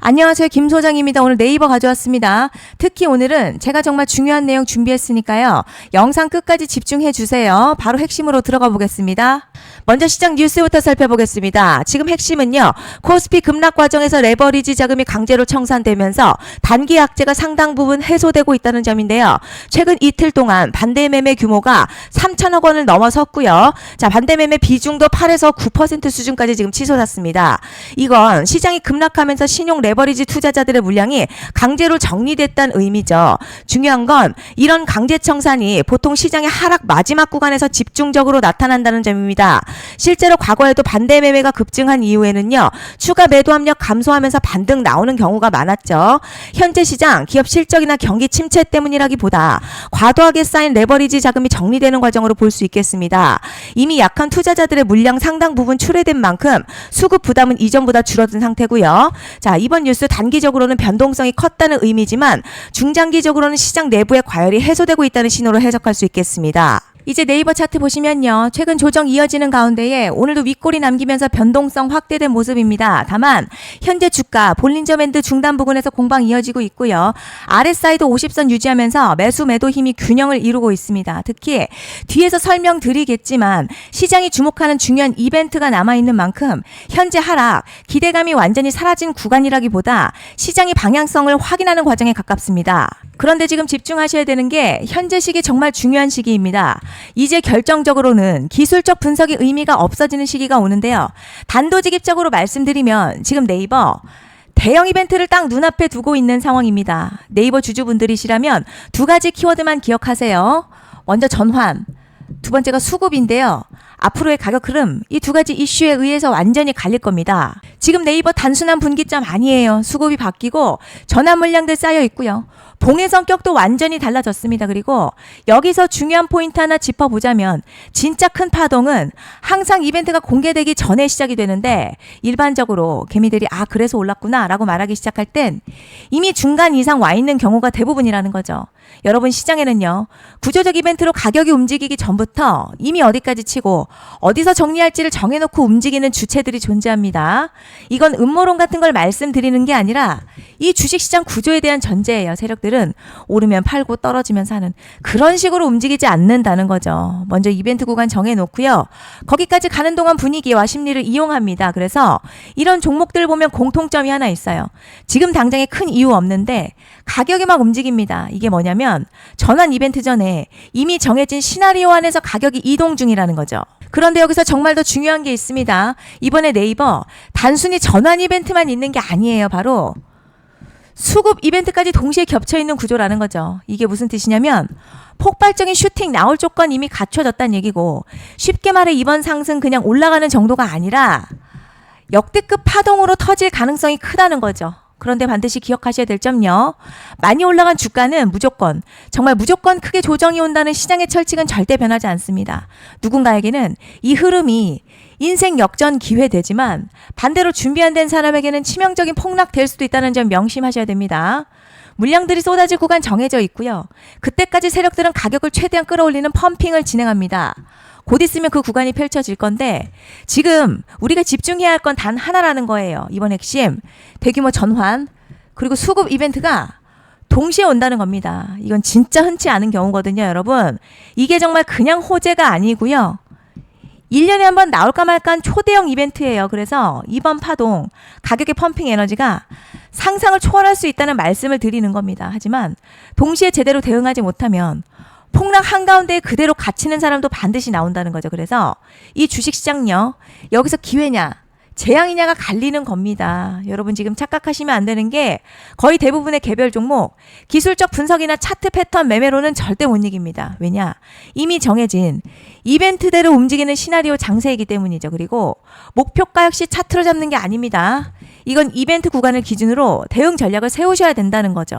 안녕하세요. 김 소장입니다. 오늘 네이버 가져왔습니다. 특히 오늘은 제가 정말 중요한 내용 준비했으니까요. 영상 끝까지 집중해 주세요. 바로 핵심으로 들어가 보겠습니다. 먼저 시장 뉴스부터 살펴보겠습니다. 지금 핵심은요. 코스피 급락 과정에서 레버리지 자금이 강제로 청산되면서 단기 악재가 상당 부분 해소되고 있다는 점인데요. 최근 이틀 동안 반대 매매 규모가 3천억 원을 넘어섰고요. 자, 반대 매매 비중도 8에서 9% 수준까지 지금 치솟았습니다. 이건 시장이 급락하면서 신용 레버리지 투자자들의 물량이 강제로 정리됐다는 의미죠. 중요한 건 이런 강제 청산이 보통 시장의 하락 마지막 구간에서 집중적으로 나타난다는 점입니다. 실제로 과거에도 반대 매매가 급증한 이후에는요. 추가 매도 압력 감소하면서 반등 나오는 경우가 많았죠. 현재 시장 기업 실적이나 경기 침체 때문이라기보다 과도하게 쌓인 레버리지 자금이 정리되는 과정으로 볼 수 있겠습니다. 이미 약한 투자자들의 물량 상당 부분 출회된 만큼 수급 부담은 이전보다 줄어든 상태고요. 자, 이번 뉴스 단기적으로는 변동성이 컸다는 의미지만 중장기적으로는 시장 내부의 과열이 해소되고 있다는 신호로 해석할 수 있겠습니다. 이제 네이버 차트 보시면요. 최근 조정 이어지는 가운데에 오늘도 윗골이 남기면서 변동성 확대된 모습입니다. 다만 현재 주가 볼린저 밴드 중단 부근에서 공방 이어지고 있고요. RSI도 50선 유지하면서 매수 매도 힘이 균형을 이루고 있습니다. 특히 뒤에서 설명드리겠지만 시장이 주목하는 중요한 이벤트가 남아있는 만큼 현재 하락, 기대감이 완전히 사라진 구간이라기보다 시장의 방향성을 확인하는 과정에 가깝습니다. 그런데 지금 집중하셔야 되는 게 현재 시기 정말 중요한 시기입니다. 이제 결정적으로는 기술적 분석의 의미가 없어지는 시기가 오는데요. 단도직입적으로 말씀드리면 지금 네이버 대형 이벤트를 딱 눈앞에 두고 있는 상황입니다. 네이버 주주분들이시라면 두 가지 키워드만 기억하세요. 먼저 전환, 두 번째가 수급인데요. 앞으로의 가격 흐름, 이 두 가지 이슈에 의해서 완전히 갈릴 겁니다. 지금 네이버 단순한 분기점 아니에요. 수급이 바뀌고 전환 물량들 쌓여 있고요. 봉의 성격도 완전히 달라졌습니다. 그리고 여기서 중요한 포인트 하나 짚어보자면 진짜 큰 파동은 항상 이벤트가 공개되기 전에 시작이 되는데 일반적으로 개미들이 그래서 올랐구나 라고 말하기 시작할 땐 이미 중간 이상 와 있는 경우가 대부분이라는 거죠. 여러분 시장에는요. 구조적 이벤트로 가격이 움직이기 전부터 이미 어디까지 치고 어디서 정리할지를 정해놓고 움직이는 주체들이 존재합니다. 이건 음모론 같은 걸 말씀드리는 게 아니라 이 주식시장 구조에 대한 전제예요. 세력들은 오르면 팔고 떨어지면 사는 그런 식으로 움직이지 않는다는 거죠. 먼저 이벤트 구간 정해놓고요. 거기까지 가는 동안 분위기와 심리를 이용합니다. 그래서 이런 종목들 보면 공통점이 하나 있어요. 지금 당장에 큰 이유 없는데 가격이 막 움직입니다. 이게 뭐냐면 전환 이벤트 전에 이미 정해진 시나리오 안에서 가격이 이동 중이라는 거죠. 그런데 여기서 정말 더 중요한 게 있습니다. 이번에 네이버 단순히 전환 이벤트만 있는 게 아니에요. 바로 수급 이벤트까지 동시에 겹쳐있는 구조라는 거죠. 이게 무슨 뜻이냐면 폭발적인 슈팅 나올 조건 이미 갖춰졌다는 얘기고 쉽게 말해 이번 상승 그냥 올라가는 정도가 아니라 역대급 파동으로 터질 가능성이 크다는 거죠. 그런데 반드시 기억하셔야 될 점요. 많이 올라간 주가는 무조건 정말 무조건 크게 조정이 온다는 시장의 철칙은 절대 변하지 않습니다. 누군가에게는 이 흐름이 인생 역전 기회 되지만 반대로 준비 안 된 사람에게는 치명적인 폭락 될 수도 있다는 점 명심하셔야 됩니다. 물량들이 쏟아질 구간 정해져 있고요. 그때까지 세력들은 가격을 최대한 끌어올리는 펌핑을 진행합니다. 곧 있으면 그 구간이 펼쳐질 건데 지금 우리가 집중해야 할 건 단 하나라는 거예요. 이번 핵심 대규모 전환 그리고 수급 이벤트가 동시에 온다는 겁니다. 이건 진짜 흔치 않은 경우거든요. 여러분 이게 정말 그냥 호재가 아니고요. 1년에 한 번 나올까 말까한 초대형 이벤트예요. 그래서 이번 파동 가격의 펌핑 에너지가 상상을 초월할 수 있다는 말씀을 드리는 겁니다. 하지만 동시에 제대로 대응하지 못하면 폭락 한가운데 그대로 갇히는 사람도 반드시 나온다는 거죠. 그래서 이 주식시장요. 여기서 기회냐 재앙이냐가 갈리는 겁니다. 여러분 지금 착각하시면 안 되는 게 거의 대부분의 개별 종목 기술적 분석이나 차트 패턴 매매로는 절대 못 이깁니다. 왜냐? 이미 정해진 이벤트대로 움직이는 시나리오 장세이기 때문이죠. 그리고 목표가 역시 차트로 잡는 게 아닙니다. 이건 이벤트 구간을 기준으로 대응 전략을 세우셔야 된다는 거죠.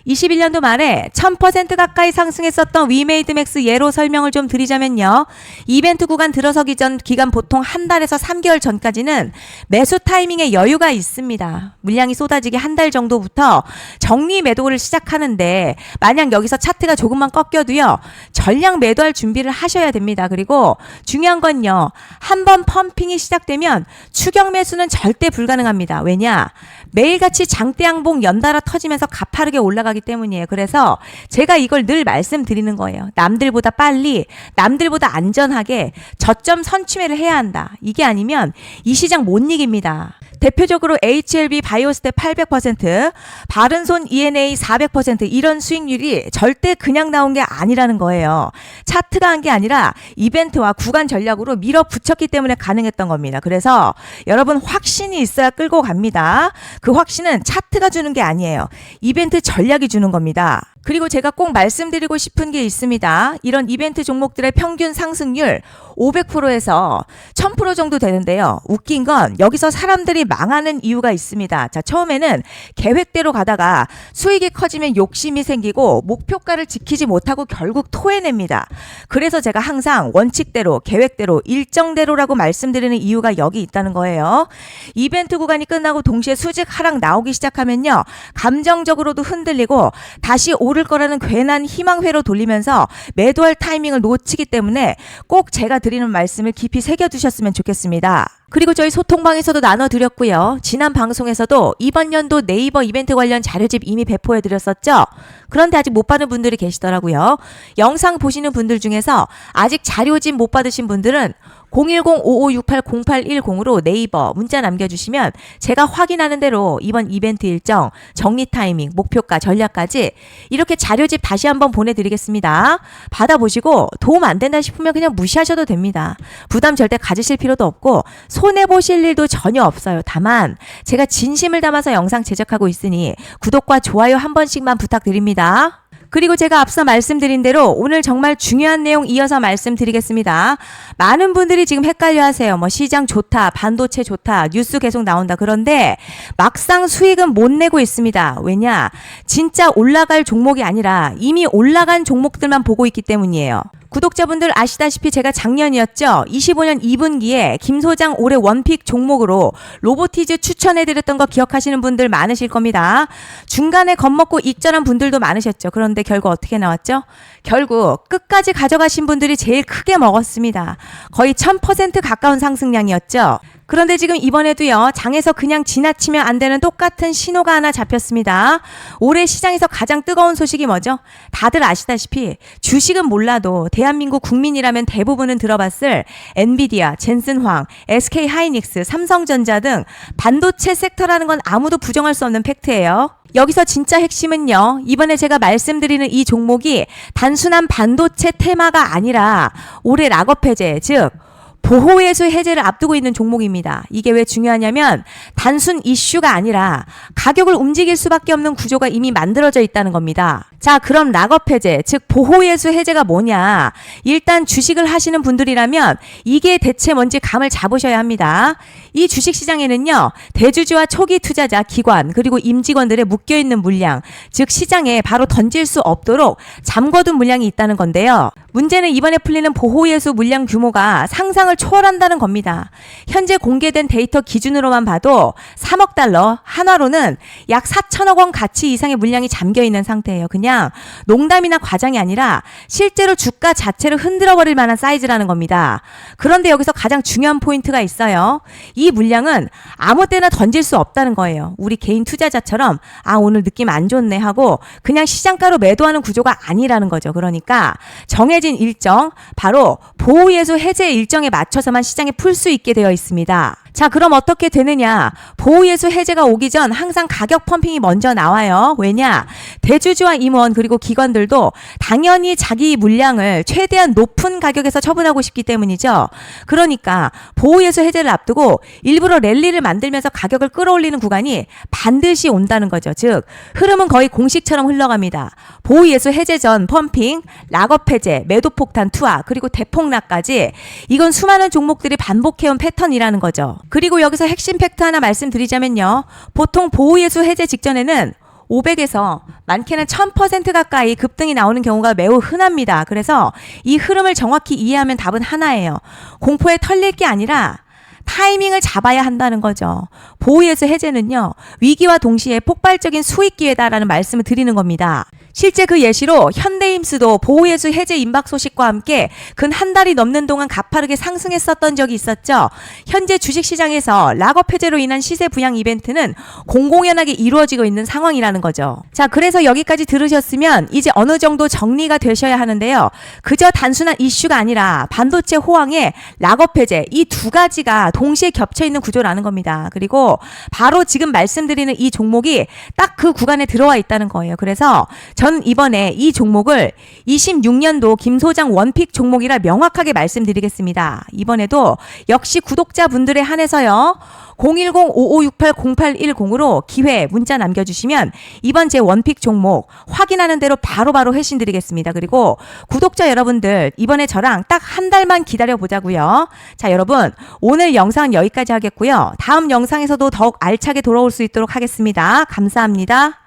21년도 말에 1000% 가까이 상승했었던 위메이드맥스 예로 설명을 좀 드리자면요. 이벤트 구간 들어서기 전 기간 보통 한 달에서 3개월 전까지는 매수 타이밍에 여유가 있습니다. 물량이 쏟아지기 한 달 정도부터 정리 매도를 시작하는데 만약 여기서 차트가 조금만 꺾여도요. 전량 매도할 준비를 하셔야 됩니다. 그리고 중요한 건요. 한번 펌핑이 시작되면 추격 매수는 절대 불가능합니다. 왜냐? 매일같이 장대양봉 연달아 터지면서 가파르게 올라가기 때문이에요. 그래서 제가 이걸 늘 말씀드리는 거예요. 남들보다 빨리, 남들보다 안전하게 저점 선취매를 해야 한다. 이게 아니면 이 시장 못 이깁니다. 대표적으로 HLB 바이오스텝 800%, 바른손 ENA 400% 이런 수익률이 절대 그냥 나온 게 아니라는 거예요. 차트가 한 게 아니라 이벤트와 구간 전략으로 밀어붙였기 때문에 가능했던 겁니다. 그래서 여러분 확신이 있어야 끌고 갑니다. 그 확신은 차트가 주는 게 아니에요. 이벤트 전략이 주는 겁니다. 그리고 제가 꼭 말씀드리고 싶은 게 있습니다. 이런 이벤트 종목들의 평균 상승률 500%에서 1000% 정도 되는데요. 웃긴 건 여기서 사람들이 망하는 이유가 있습니다. 자, 처음에는 계획대로 가다가 수익이 커지면 욕심이 생기고 목표가를 지키지 못하고 결국 토해냅니다. 그래서 제가 항상 원칙대로, 계획대로, 일정대로라고 말씀드리는 이유가 여기 있다는 거예요. 이벤트 구간이 끝나고 동시에 수직 하락 나오기 시작하면요. 감정적으로도 흔들리고 다시 오를 거라는 괜한 희망회로 돌리면서 매도할 타이밍을 놓치기 때문에 꼭 제가 드리는 말씀을 깊이 새겨두셨으면 좋겠습니다. 그리고 저희 소통방에서도 나눠드렸고요. 지난 방송에서도 이번 연도 네이버 이벤트 관련 자료집 이미 배포해드렸었죠. 그런데 아직 못 받은 분들이 계시더라고요. 영상 보시는 분들 중에서 아직 자료집 못 받으신 분들은 010-5568-0810으로 네이버 문자 남겨주시면 제가 확인하는 대로 이번 이벤트 일정, 정리 타이밍, 목표가, 전략까지 이렇게 자료집 다시 한번 보내드리겠습니다. 받아보시고 도움 안 된다 싶으면 그냥 무시하셔도 됩니다. 부담 절대 가지실 필요도 없고 손해보실 일도 전혀 없어요. 다만 제가 진심을 담아서 영상 제작하고 있으니 구독과 좋아요 한 번씩만 부탁드립니다. 그리고 제가 앞서 말씀드린 대로 오늘 정말 중요한 내용 이어서 말씀드리겠습니다. 많은 분들이 지금 헷갈려 하세요. 뭐 시장 좋다, 반도체 좋다, 뉴스 계속 나온다. 그런데 막상 수익은 못 내고 있습니다. 왜냐? 진짜 올라갈 종목이 아니라 이미 올라간 종목들만 보고 있기 때문이에요. 구독자분들 아시다시피 제가 작년이었죠. 25년 2분기에 김 소장 올해 원픽 종목으로 로보티즈 추천해드렸던 거 기억하시는 분들 많으실 겁니다. 중간에 겁먹고 익절한 분들도 많으셨죠. 그런데 결국 어떻게 나왔죠? 결국 끝까지 가져가신 분들이 제일 크게 먹었습니다. 거의 1000% 가까운 상승량이었죠. 그런데 지금 이번에도요, 장에서 그냥 지나치면 안 되는 똑같은 신호가 하나 잡혔습니다. 올해 시장에서 가장 뜨거운 소식이 뭐죠? 다들 아시다시피 주식은 몰라도 대한민국 국민이라면 대부분은 들어봤을 엔비디아, 젠슨황, SK하이닉스, 삼성전자 등 반도체 섹터라는 건 아무도 부정할 수 없는 팩트예요. 여기서 진짜 핵심은요, 이번에 제가 말씀드리는 이 종목이 단순한 반도체 테마가 아니라 올해 락업 해제, 즉 보호예수 해제를 앞두고 있는 종목입니다. 이게 왜 중요하냐면 단순 이슈가 아니라 가격을 움직일 수밖에 없는 구조가 이미 만들어져 있다는 겁니다. 자, 그럼 락업 해제, 즉 보호예수 해제가 뭐냐? 일단 주식을 하시는 분들이라면 이게 대체 뭔지 감을 잡으셔야 합니다. 이 주식시장에는요, 대주주와 초기 투자자, 기관, 그리고 임직원들의 묶여있는 물량, 즉 시장에 바로 던질 수 없도록 잠궈둔 물량이 있다는 건데요. 문제는 이번에 풀리는 보호예수 물량 규모가 상상을 초월한다는 겁니다. 현재 공개된 데이터 기준으로만 봐도 3억 달러, 한화로는 약 4천억 원 가치 이상의 물량이 잠겨있는 상태예요. 그냥 농담이나 과장이 아니라 실제로 주가 자체를 흔들어버릴 만한 사이즈라는 겁니다. 그런데 여기서 가장 중요한 포인트가 있어요. 이 물량은 아무 때나 던질 수 없다는 거예요. 우리 개인 투자자처럼 오늘 느낌 안 좋네 하고 그냥 시장가로 매도하는 구조가 아니라는 거죠. 그러니까 정해진 일정, 바로 보호예수 해제 일정에 맞춰서만 시장에 풀 수 있게 되어 있습니다. 자, 그럼 어떻게 되느냐? 보호예수 해제가 오기 전 항상 가격 펌핑이 먼저 나와요. 왜냐? 대주주와 임원 그리고 기관들도 당연히 자기 물량을 최대한 높은 가격에서 처분하고 싶기 때문이죠. 그러니까 보호예수 해제를 앞두고 일부러 랠리를 만들면서 가격을 끌어올리는 구간이 반드시 온다는 거죠. 즉 흐름은 거의 공식처럼 흘러갑니다. 보호예수 해제 전 펌핑, 락업 해제, 매도 폭탄 투하, 그리고 대폭락까지 이건 수많은 종목들이 반복해온 패턴이라는 거죠. 그리고 여기서 핵심 팩트 하나 말씀드리자면요. 보통 보호예수 해제 직전에는 500에서 많게는 1000% 가까이 급등이 나오는 경우가 매우 흔합니다. 그래서 이 흐름을 정확히 이해하면 답은 하나예요. 공포에 털릴 게 아니라 타이밍을 잡아야 한다는 거죠. 보호예수 해제는요, 위기와 동시에 폭발적인 수익 기회다라는 말씀을 드리는 겁니다. 실제 그 예시로 현대임스도 보호예수 해제 임박 소식과 함께 근 한 달이 넘는 동안 가파르게 상승했었던 적이 있었죠. 현재 주식시장에서 락업 해제로 인한 시세 부양 이벤트는 공공연하게 이루어지고 있는 상황이라는 거죠. 자, 그래서 여기까지 들으셨으면 이제 어느 정도 정리가 되셔야 하는데요. 그저 단순한 이슈가 아니라 반도체 호황에 락업 해제 이 두 가지가 동시에 겹쳐 있는 구조라는 겁니다. 그리고 바로 지금 말씀드리는 이 종목이 딱 그 구간에 들어와 있다는 거예요. 그래서 전 이번에 이 종목을 26년도 김 소장 원픽 종목이라 명확하게 말씀드리겠습니다. 이번에도 역시 구독자분들에 한해서요. 010-5568-0810으로 기회 문자 남겨주시면 이번 제 원픽 종목 확인하는 대로 바로바로 회신 드리겠습니다. 그리고 구독자 여러분들 이번에 저랑 딱 한 달만 기다려보자고요. 자, 여러분 오늘 영상은 여기까지 하겠고요. 다음 영상에서도 더욱 알차게 돌아올 수 있도록 하겠습니다. 감사합니다.